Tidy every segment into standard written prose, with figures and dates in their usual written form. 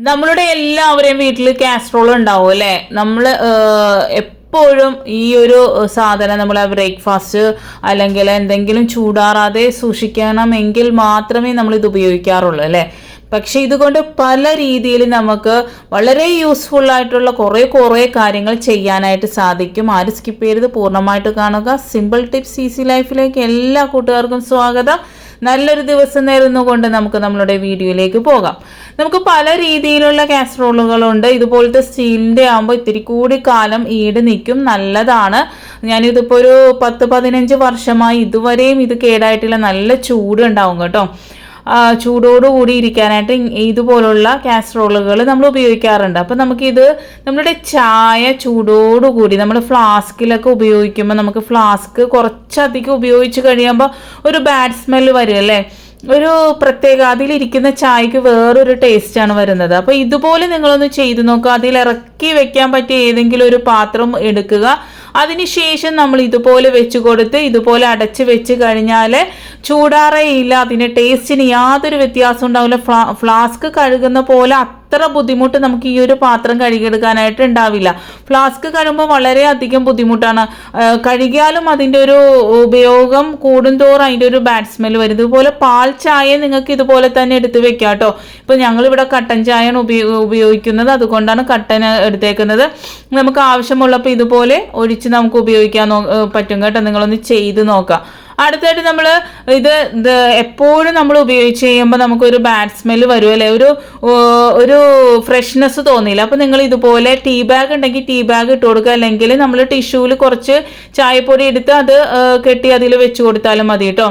നമ്മളുടെ എല്ലാവരെയും വീട്ടിൽ കാസ്ട്രോൾ ഉണ്ടാവും അല്ലേ? നമ്മൾ എപ്പോഴും ഈ ഒരു സാധനം നമ്മൾ ബ്രേക്ക്ഫാസ്റ്റ് അല്ലെങ്കിൽ എന്തെങ്കിലും ചൂടാറാതെ സൂക്ഷിക്കണമെങ്കിൽ മാത്രമേ നമ്മൾ ഇത് ഉപയോഗിക്കാറുള്ളൂ അല്ലേ? പക്ഷെ ഇതുകൊണ്ട് പല രീതിയിൽ നമുക്ക് വളരെ യൂസ്ഫുൾ ആയിട്ടുള്ള കുറേ കാര്യങ്ങൾ ചെയ്യാനായിട്ട് സാധിക്കും. ആരും സ്കിപ്പ് ചെയ്ത് പൂർണ്ണമായിട്ട് കാണുക. സിമ്പിൾ ടിപ്സ് ഈസി ലൈഫിലേക്ക് എല്ലാ കൂട്ടുകാർക്കും സ്വാഗതം. നല്ലൊരു ദിവസം നേരുന്നുകൊണ്ട് നമുക്ക് നമ്മളുടെ വീഡിയോയിലേക്ക് പോകാം. നമുക്ക് പല രീതിയിലുള്ള കാസറോളുകളുണ്ട്. ഇതുപോലത്തെ സ്റ്റീലിൻ്റെ ആകുമ്പോൾ ഇത്തിരി കൂടി കാലം ഈട് നിൽക്കും, നല്ലതാണ്. ഞാനിതിപ്പോൾ ഒരു 10-15 വർഷമായി ഇതുവരെയും ഇത് കേടായിട്ടില്ല. നല്ല ചൂട് ഉണ്ടാവും കേട്ടോ. ചൂടോടുകൂടി ഇരിക്കാനായിട്ട് ഇതുപോലുള്ള കാസറോളുകൾ നമ്മൾ ഉപയോഗിക്കാറുണ്ട്. അപ്പോൾ നമുക്കിത് നമ്മുടെ ചായ ചൂടോടുകൂടി നമ്മൾ ഫ്ലാസ്കിലൊക്കെ ഉപയോഗിക്കുമ്പോൾ നമുക്ക് ഫ്ലാസ്ക് കുറച്ചധികം ഉപയോഗിച്ച് കഴിയുമ്പോൾ ഒരു ബാഡ് സ്മെല്ല് വരും അല്ലേ? ഒരു പ്രത്യേക അതിലിരിക്കുന്ന ചായക്ക് വേറൊരു ടേസ്റ്റാണ് വരുന്നത്. അപ്പോൾ ഇതുപോലെ നിങ്ങളൊന്ന് ചെയ്ത് നോക്കുക. അതിൽ ഇറക്കി വെക്കാൻ പറ്റിയ ഏതെങ്കിലും ഒരു പാത്രം എടുക്കുക. അതിനുശേഷം നമ്മൾ ഇതുപോലെ വെച്ച് കൊടുത്ത് ഇതുപോലെ അടച്ച് വെച്ച് കഴിഞ്ഞാൽ ചൂടാറേയില്ല. അതിൻ്റെ ടേസ്റ്റിന് യാതൊരു വ്യത്യാസം ഉണ്ടാവില്ല. ഫ്ലാസ്ക് കഴുകുന്ന പോലെ അത്ര ബുദ്ധിമുട്ട് നമുക്ക് ഈ ഒരു പാത്രം കഴുകിയെടുക്കാനായിട്ട് ഉണ്ടാവില്ല. ഫ്ലാസ്ക് കഴുകുമ്പോൾ വളരെയധികം ബുദ്ധിമുട്ടാണ്. കഴുകിയാലും അതിൻ്റെ ഒരു ഉപയോഗം കൂടുന്തോറും അതിൻ്റെ ഒരു ബാഡ് സ്മെൽ വരും. ഇതുപോലെ പാൽ ചായ നിങ്ങൾക്ക് ഇതുപോലെ തന്നെ എടുത്ത് വെക്കാം കേട്ടോ. ഇപ്പോൾ ഞങ്ങളിവിടെ കട്ടൻ ചായയാണ് ഉപയോഗിക്കുന്നത്, അതുകൊണ്ടാണ് കട്ടൻ എടുത്തേക്കുന്നത്. നമുക്ക് ആവശ്യമുള്ളപ്പോൾ ഇതുപോലെ ഒഴിച്ച് നമുക്ക് ഉപയോഗിക്കാൻ പറ്റും കേട്ടോ. നിങ്ങളൊന്ന് ചെയ്ത് നോക്കാം. അടുത്തായിട്ട് നമ്മൾ ഇത് എപ്പോഴും നമ്മൾ ഉപയോഗിച്ച് കഴിയുമ്പോൾ നമുക്കൊരു ബാഡ് സ്മെല്ല് വരും അല്ലേ? ഒരു ഫ്രഷ്നെസ് തോന്നിയില്ല. അപ്പോൾ നിങ്ങൾ ഇതുപോലെ ടീ ബാഗ് ഉണ്ടെങ്കിൽ ടീ ബാഗ് ഇട്ട് കൊടുക്കുക. അല്ലെങ്കിൽ നമ്മൾ ടിഷ്യൂവിൽ കുറച്ച് ചായപ്പൊടി എടുത്ത് അത് കെട്ടി അതിൽ വെച്ച് കൊടുത്താലും മതി കേട്ടോ.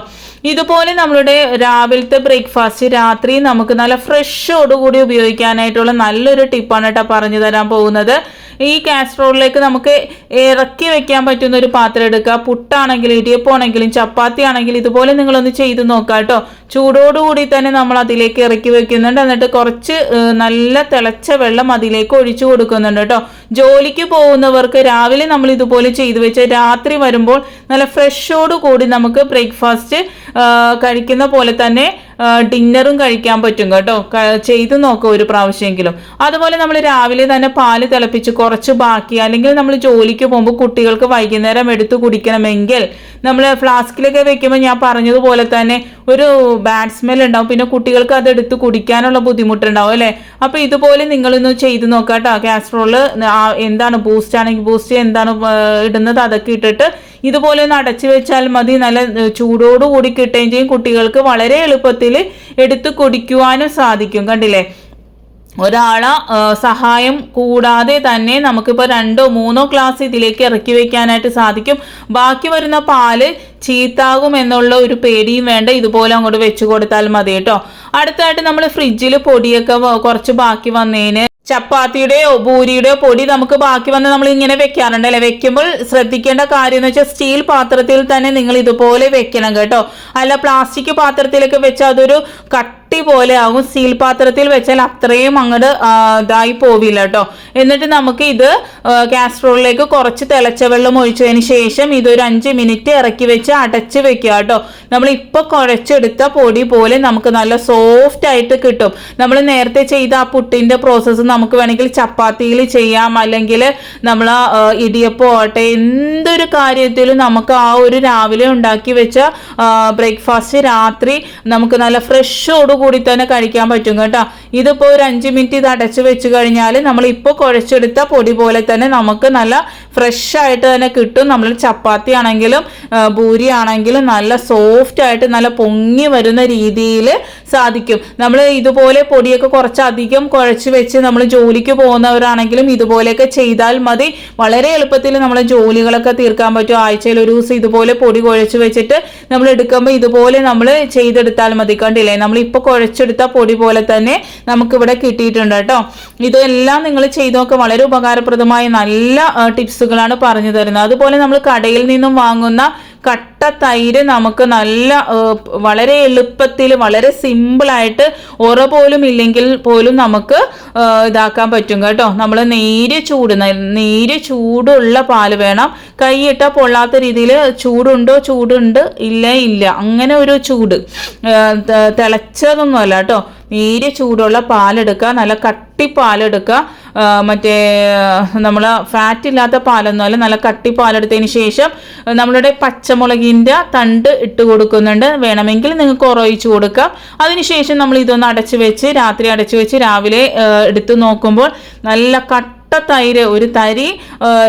ഇതുപോലെ നമ്മളുടെ രാവിലത്തെ ബ്രേക്ക്ഫാസ്റ്റ് രാത്രി നമുക്ക് നല്ല ഫ്രഷോടുകൂടി ഉപയോഗിക്കാനായിട്ടുള്ള നല്ലൊരു ടിപ്പാണ് കേട്ടോ പറഞ്ഞു തരാൻ പോകുന്നത്. ഈ കാസറോളിലേക്ക് നമുക്ക് ഇറക്കി വെക്കാൻ പറ്റുന്ന ഒരു പാത്രം എടുക്കുക. പുട്ടാണെങ്കിലും ഇടിയപ്പമാണെങ്കിലും ചപ്പാത്തി ആണെങ്കിലും ഇതുപോലെ നിങ്ങളൊന്ന് ചെയ്ത് നോക്കാം കേട്ടോ. ചൂടോടുകൂടി തന്നെ നമ്മൾ അതിലേക്ക് ഇറക്കി വെക്കുന്നുണ്ട്. എന്നിട്ട് കുറച്ച് നല്ല തിളച്ച വെള്ളം അതിലേക്ക് ഒഴിച്ചു കൊടുക്കുന്നുണ്ട് കേട്ടോ. ജോലിക്ക് പോകുന്നവർക്ക് രാവിലെ നമ്മൾ ഇതുപോലെ ചെയ്തു വെച്ച് രാത്രി വരുമ്പോൾ നല്ല ഫ്രഷോടുകൂടി നമുക്ക് ബ്രേക്ക്ഫാസ്റ്റ് കഴിക്കുന്ന പോലെ തന്നെ ഡിന്നറും കഴിക്കാൻ പറ്റും കേട്ടോ. ചെയ്ത് നോക്കുക ഒരു പ്രാവശ്യമെങ്കിലും. അതുപോലെ നമ്മൾ രാവിലെ തന്നെ പാല് തിളപ്പിച്ച് കുറച്ച് ബാക്കി, അല്ലെങ്കിൽ നമ്മൾ ജോലിക്ക് പോകുമ്പോൾ കുട്ടികൾക്ക് വൈകുന്നേരം എടുത്ത് കുടിക്കണമെങ്കിൽ നമ്മൾ ഫ്ലാസ്കിലൊക്കെ വെക്കുമ്പോൾ ഞാൻ പറഞ്ഞതുപോലെ തന്നെ ഒരു ബാഡ് സ്മെൽ ഉണ്ടാവും. പിന്നെ കുട്ടികൾക്ക് അത് എടുത്ത് കുടിക്കാനുള്ള ബുദ്ധിമുട്ടുണ്ടാവും അല്ലേ? അപ്പോൾ ഇതുപോലെ നിങ്ങളിന്ന് ചെയ്ത് നോക്കാം കേട്ടോ. കാസറോള് എന്താണ് ബൂസ്റ്റ് ആണെങ്കിൽ ബൂസ്റ്റ് എന്താണ് ഇടുന്നത് അതൊക്കെ ഇട്ടിട്ട് ഇതുപോലെ ഒന്ന് അടച്ചു വെച്ചാൽ മതി. നല്ല ചൂടോടുകൂടി കിട്ടുകയും ചെയ്യും. കുട്ടികൾക്ക് വളരെ എളുപ്പത്തിൽ എടുത്ത് കുടിക്കുവാനും സാധിക്കും. കണ്ടില്ലേ? ഒരാളെ സഹായം കൂടാതെ തന്നെ നമുക്കിപ്പോൾ 2-3 ഗ്ലാസ് ഇതിലേക്ക് ഇറക്കി വെക്കാനായിട്ട് സാധിക്കും. ബാക്കി വരുന്ന പാല് ചീത്താകും എന്നുള്ള ഒരു പേടിയും വേണ്ട. ഇതുപോലെ അങ്ങോട്ട് വെച്ച് കൊടുത്താൽ മതി കേട്ടോ. അടുത്തായിട്ട് നമ്മൾ ഫ്രിഡ്ജിൽ പൊടിയൊക്കെ കുറച്ച് ബാക്കി വന്നതിന് ചപ്പാത്തിയുടെയോ പൂരിയുടെയോ പൊടി നമുക്ക് ബാക്കി വന്ന് നമ്മൾ ഇങ്ങനെ വെക്കാറുണ്ട് അല്ലെ? വെക്കുമ്പോൾ ശ്രദ്ധിക്കേണ്ട കാര്യം എന്ന് വെച്ചാൽ സ്റ്റീൽ പാത്രത്തിൽ തന്നെ നിങ്ങൾ ഇതുപോലെ വെക്കണം കേട്ടോ. അല്ല പ്ലാസ്റ്റിക് പാത്രത്തിലൊക്കെ വെച്ചാൽ അതൊരു കട്ടി പോലെ ആകും. സ്റ്റീൽ പാത്രത്തിൽ വെച്ചാൽ അത്രയും അങ്ങോട്ട് ഇതായി പോവില്ല കേട്ടോ. എന്നിട്ട് നമുക്ക് ഇത് കാസറോളിലേക്ക് കുറച്ച് തിളച്ച വെള്ളം ഒഴിച്ചതിന് ശേഷം ഇതൊരു 5 മിനിറ്റ് ഇറക്കി വെച്ച് അടച്ച് വെക്കുക കേട്ടോ. നമ്മൾ ഇപ്പോൾ കുഴച്ചെടുത്ത പൊടി പോലെ നമുക്ക് നല്ല സോഫ്റ്റ് ആയിട്ട് കിട്ടും. നമ്മൾ നേരത്തെ ചെയ്ത ആ പുട്ടിൻ്റെ പ്രോസസ്സ് നമുക്ക് വേണമെങ്കിൽ ചപ്പാത്തിയിൽ ചെയ്യാം, അല്ലെങ്കിൽ നമ്മൾ ഇടിയപ്പം ആട്ടെ എന്തൊരു കാര്യത്തിലും നമുക്ക് ആ ഒരു രാവിലെ ഉണ്ടാക്കി വെച്ച ബ്രേക്ക്ഫാസ്റ്റ് രാത്രി നമുക്ക് നല്ല ഫ്രഷോടുകൂടി തന്നെ കഴിക്കാൻ പറ്റും കേട്ടോ. ഇതിപ്പോൾ ഒരു 5 മിനിറ്റ് ഇത് അടച്ചു വെച്ച് കഴിഞ്ഞാൽ നമ്മൾ ഇപ്പോൾ കുഴച്ചെടുത്ത പൊടി പോലെ തന്നെ നമുക്ക് നല്ല ഫ്രഷ് ആയിട്ട് തന്നെ കിട്ടും. നമ്മൾ ചപ്പാത്തി ആണെങ്കിലും പൂരി ആണെങ്കിലും നല്ല സോഫ്റ്റ് ആയിട്ട് നല്ല പൊങ്ങി വരുന്ന രീതിയിൽ സാധിക്കും. നമ്മൾ ഇതുപോലെ പൊടിയൊക്കെ കുറച്ചധികം കുഴച്ച് വെച്ച് നമ്മൾ ജോലിക്ക് പോകുന്നവരാണെങ്കിലും ഇതുപോലെയൊക്കെ ചെയ്താൽ മതി. വളരെ എളുപ്പത്തിൽ നമ്മളെ ജോലികളൊക്കെ തീർക്കാൻ പറ്റും. ആഴ്ചയിൽ ഒരു ദിവസം ഇതുപോലെ പൊടി കുഴച്ച് വെച്ചിട്ട് നമ്മൾ എടുക്കുമ്പോൾ ഇതുപോലെ നമ്മൾ ചെയ്തെടുത്താൽ മതി. കണ്ടില്ലേ? നമ്മൾ ഇപ്പോൾ കുഴച്ചെടുത്ത പൊടി പോലെ തന്നെ നമുക്കിവിടെ കിട്ടിയിട്ടുണ്ട് കേട്ടോ. ഇതെല്ലാം നിങ്ങൾ ചെയ്ത് നോക്കുക. വളരെ ഉപകാരപ്രദമായ നല്ല ടിപ്സുകളാണ് പറഞ്ഞു തരുന്നത്. അതുപോലെ നമ്മൾ കടയിൽ നിന്നും വാങ്ങുന്ന കട്ട തൈര് നമുക്ക് നല്ല വളരെ എളുപ്പത്തിൽ വളരെ സിമ്പിളായിട്ട് ഉറ പോലും ഇല്ലെങ്കിൽ പോലും നമുക്ക് ഇതാക്കാൻ പറ്റും കേട്ടോ. നമ്മൾ നേരിയ ചൂടുള്ള പാല് വേണം. കൈയിട്ട പൊള്ളാത്ത രീതിയിൽ ചൂടുണ്ട് ഇല്ല അങ്ങനെ ഒരു ചൂട് തിളച്ചതൊന്നുമല്ല കേട്ടോ. നേരിയ ചൂടുള്ള പാലെടുക്കുക, നല്ല കട്ടി പാലെടുക്കുക. മറ്റേ നമ്മൾ ഫാറ്റ് ഇല്ലാത്ത പാലൊന്നുമല്ല, നല്ല കട്ടി പാലെടുത്തതിന് ശേഷം നമ്മളുടെ പച്ചമുളകിൻ്റെ തണ്ട് ഇട്ട് കൊടുക്കുന്നുണ്ട്. വേണമെങ്കിൽ നിങ്ങൾക്ക് ഉറയിച്ച് കൊടുക്കാം. അതിനുശേഷം നമ്മൾ ഇതൊന്ന് അടച്ചു വെച്ച് രാത്രി അടച്ചു വെച്ച് രാവിലെ എടുത്ത് നോക്കുമ്പോൾ നല്ല കട്ട തൈര്, ഒരു തരി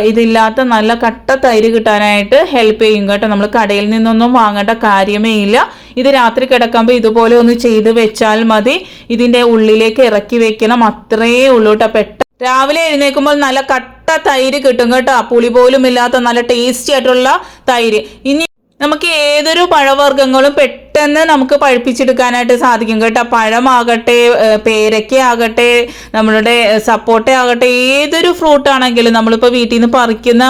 ഇതില്ലാത്ത നല്ല കട്ട തൈര് കിട്ടാനായിട്ട് ഹെൽപ്പ് ചെയ്യും കേട്ടോ. നമ്മൾ കടയിൽ നിന്നൊന്നും വാങ്ങേണ്ട കാര്യമേ ഇല്ല. ഇത് രാത്രി കിടക്കുമ്പോൾ ഇതുപോലെ ഒന്ന് ചെയ്ത് വെച്ചാൽ മതി. ഇതിൻ്റെ ഉള്ളിലേക്ക് ഇറക്കി വെക്കണം, അത്രയേ ഉള്ളൂ കേട്ടോ. രാവിലെ എഴുന്നേൽക്കുമ്പോൾ നല്ല കട്ട തൈര് കിട്ടും കേട്ടോ. പുളി പോലും ഇല്ലാത്ത നല്ല ടേസ്റ്റി ആയിട്ടുള്ള തൈര്. ഇനി നമുക്ക് ഏതൊരു പഴവർഗ്ഗങ്ങളും പെട്ടെന്ന് നമുക്ക് പഴുപ്പിച്ചെടുക്കാനായിട്ട് സാധിക്കും കേട്ടോ. പഴമാകട്ടെ, പേരയ്ക്ക ആകട്ടെ, നമ്മളുടെ സപ്പോട്ട ആകട്ടെ, ഏതൊരു ഫ്രൂട്ട് ആണെങ്കിലും നമ്മളിപ്പോൾ വീട്ടിൽ നിന്ന് പറിക്കുന്ന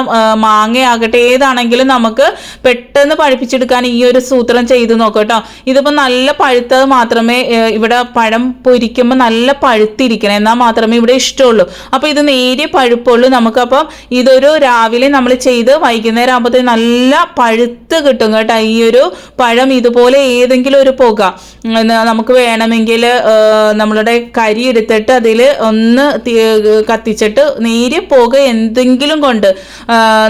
മാങ്ങയാകട്ടെ, ഏതാണെങ്കിലും നമുക്ക് പെട്ടെന്ന് പഴുപ്പിച്ചെടുക്കാൻ ഈ ഒരു സൂത്രം ചെയ്ത് നോക്കാം കേട്ടോ. ഇതിപ്പോൾ നല്ല പഴുത്തത് മാത്രമേ ഇവിടെ പഴം പൊരിക്കുമ്പോൾ നല്ല പഴുത്തിരിക്കണം, എന്നാൽ മാത്രമേ ഇവിടെ ഇഷ്ടമുള്ളൂ. അപ്പോൾ ഇത് നേരിയ പഴുപ്പുള്ളൂ. നമുക്കപ്പം ഇതൊരു രാവിലെ നമ്മൾ ചെയ്ത് വൈകുന്നേരം ആകുമ്പോഴത്തേക്ക് നല്ല പഴുത്ത് കിട്ടും കേട്ടോ. ഈ ഒരു പഴം ഇതുപോലെ ഏതെങ്കിലും ഒരു പുക നമുക്ക് വേണമെങ്കിൽ നമ്മളുടെ കരി എടുത്തിട്ട് അതിൽ ഒന്ന് കത്തിച്ചിട്ട് നേരിയ പുക എന്തെങ്കിലും കൊണ്ട്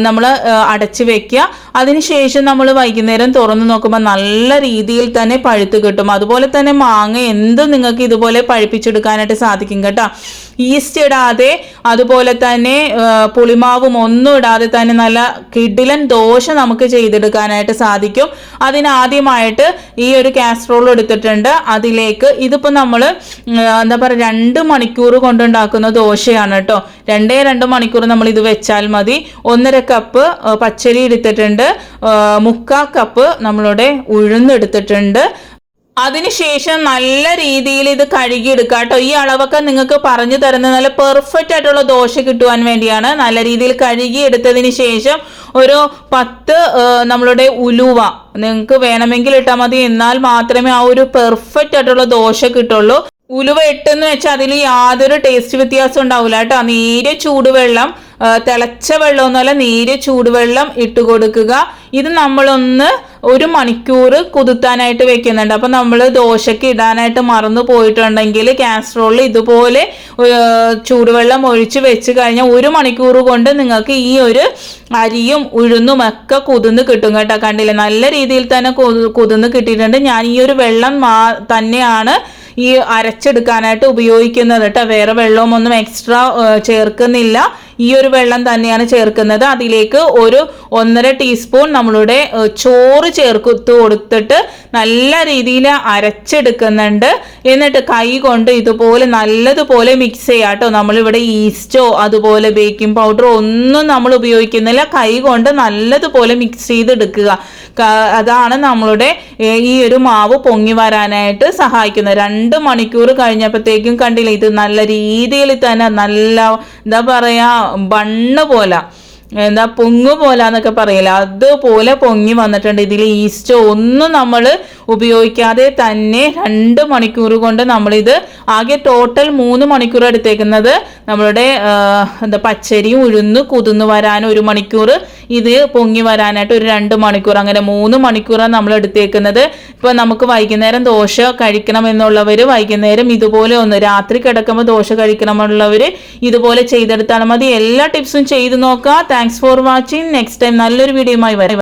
നമ്മൾ അടച്ചു വെക്കുക. അതിനുശേഷം നമ്മൾ വൈകുന്നേരം തുറന്നു നോക്കുമ്പോൾ നല്ല രീതിയിൽ തന്നെ പഴുത്ത് കിട്ടും. അതുപോലെ തന്നെ മാങ്ങ എന്തും നിങ്ങൾക്ക് ഇതുപോലെ പഴുപ്പിച്ചെടുക്കാനായിട്ട് സാധിക്കും കേട്ടോ. ഈസ്റ്റ് ഇടാതെ അതുപോലെ തന്നെ പുളിമാവും ഒന്നും ഇടാതെ തന്നെ നല്ല കിടിലൻ ദോശ നമുക്ക് ചെയ്തെടുക്കാനായിട്ട് സാധിക്കും. അതിനാദ്യമായിട്ട് ഈ ഒരു കാസറോൾ എടുത്തിട്ടുണ്ട്. അതിലേക്ക് ഇതിപ്പോൾ നമ്മൾ എന്താ പറയുക 2 മണിക്കൂർ കൊണ്ടുണ്ടാക്കുന്ന ദോശയാണ് കേട്ടോ. 2 മണിക്കൂർ നമ്മൾ ഇത് വെച്ചാൽ മതി. 1.5 കപ്പ് പച്ചരി എടുത്തിട്ടുണ്ട്, 3/4 കപ്പ് നമ്മളുടെ ഉഴുന്നെടുത്തിട്ടുണ്ട്. അതിനുശേഷം നല്ല രീതിയിൽ ഇത് കഴുകിയെടുക്കുക കേട്ടോ. ഈ അളവൊക്കെ നിങ്ങൾക്ക് പറഞ്ഞു തരുന്നത് നല്ല പെർഫെക്റ്റ് ആയിട്ടുള്ള ദോശ കിട്ടുവാൻ വേണ്ടിയാണ്. നല്ല രീതിയിൽ കഴുകി എടുത്തതിന് ശേഷം ഒരു 10 നമ്മളുടെ ഉലുവ നിങ്ങൾക്ക് വേണമെങ്കിൽ ഇട്ടാൽ മതി, എന്നാൽ മാത്രമേ ആ ഒരു പെർഫെക്റ്റ് ആയിട്ടുള്ള ദോശ കിട്ടുള്ളൂ. ഉലുവ ഇട്ടെന്ന് വെച്ചാൽ അതിൽ യാതൊരു ടേസ്റ്റ് വ്യത്യാസം ഉണ്ടാവില്ല കേട്ടോ. നേരിയ ചൂടുവെള്ളം, തിളച്ച വെള്ളമൊന്നുമല്ല, നേരിയ ചൂടുവെള്ളം ഇട്ട് കൊടുക്കുക. ഇത് നമ്മളൊന്ന് 1 മണിക്കൂർ കുതിർത്താനായിട്ട് വെക്കുന്നുണ്ട്. അപ്പം നമ്മൾ ദോശയ്ക്ക് ഇടാനായിട്ട് മറന്നു പോയിട്ടുണ്ടെങ്കിൽ കാസറോളിൽ ഇതുപോലെ ചൂടുവെള്ളം ഒഴിച്ച് വെച്ച് കഴിഞ്ഞാൽ 1 മണിക്കൂർ കൊണ്ട് നിങ്ങൾക്ക് ഈ ഒരു അരിയും ഉഴുന്നും ഒക്കെ കുതിർന്ന് കിട്ടും കേട്ടോ. കണ്ടില്ലേ, നല്ല രീതിയിൽ തന്നെ കുതിർന്ന് കിട്ടിയിട്ടുണ്ട്. ഞാൻ ഈ ഒരു വെള്ളം തന്നെയാണ് ഈ അരച്ചെടുക്കാനായിട്ട് ഉപയോഗിക്കുന്നത് കേട്ടോ. വേറെ വെള്ളമൊന്നും എക്സ്ട്രാ ചേർക്കുന്നില്ല, ഈ ഒരു വെള്ളം തന്നെയാണ് ചേർക്കുന്നത്. അതിലേക്ക് ഒരു 1.5 ടീസ്പൂൺ നമ്മളുടെ ചോറ് ചേർത്ത് കൊടുത്തിട്ട് നല്ല രീതിയിൽ അരച്ചെടുക്കുന്നുണ്ട്. എന്നിട്ട് കൈ കൊണ്ട് ഇതുപോലെ നല്ലതുപോലെ മിക്സ് ചെയ്യാം കേട്ടോ. നമ്മളിവിടെ ഈസ്റ്റോ അതുപോലെ ബേക്കിംഗ് പൗഡറോ ഒന്നും നമ്മൾ ഉപയോഗിക്കുന്നില്ല. കൈ കൊണ്ട് നല്ലതുപോലെ മിക്സ് ചെയ്തെടുക്കുക. അതാണ് നമ്മളുടെ ഈ ഒരു മാവ് പൊങ്ങി വരാനായിട്ട് സഹായിക്കുന്നത്. 2 മണിക്കൂർ കഴിഞ്ഞപ്പോഴത്തേക്കും കണ്ടില്ലേ, ഇത് നല്ല രീതിയിൽ തന്നെ നല്ല എന്താ പറയുക ബണ്ണ് പോലെ, എന്താ പൊങ്ങ് പോലെ എന്നൊക്കെ പറയില്ല, അതുപോലെ പൊങ്ങി വന്നിട്ടുണ്ട്. ഇതിൽ ഈസ്റ്റോ ഒന്നും നമ്മൾ ഉപയോഗിക്കാതെ തന്നെ 2 മണിക്കൂർ കൊണ്ട് നമ്മളിത് ആകെ ടോട്ടൽ 3 മണിക്കൂർ എടുത്തേക്കുന്നത്. നമ്മളുടെ പച്ചരിയും ഉഴുന്ന് കുതിർന്ന് വരാൻ 1 മണിക്കൂർ, ഇത് പൊങ്ങി വരാനായിട്ട് ഒരു 2 മണിക്കൂർ, അങ്ങനെ 3 മണിക്കൂറാണ് നമ്മൾ എടുത്തേക്കുന്നത്. ഇപ്പം നമുക്ക് വൈകുന്നേരം ദോശ കഴിക്കണമെന്നുള്ളവർ വൈകുന്നേരം ഇതുപോലെ ഒന്ന് രാത്രി കിടക്കുമ്പോൾ ദോശ കഴിക്കണമെന്നുള്ളവർ ഇതുപോലെ ചെയ്തെടുത്താൽ മതി. എല്ലാ ടിപ്സും ചെയ്ത് നോക്കുക. Thanks for watching. Next time നല്ലൊരു വീഡിയോയുമായി വരാം.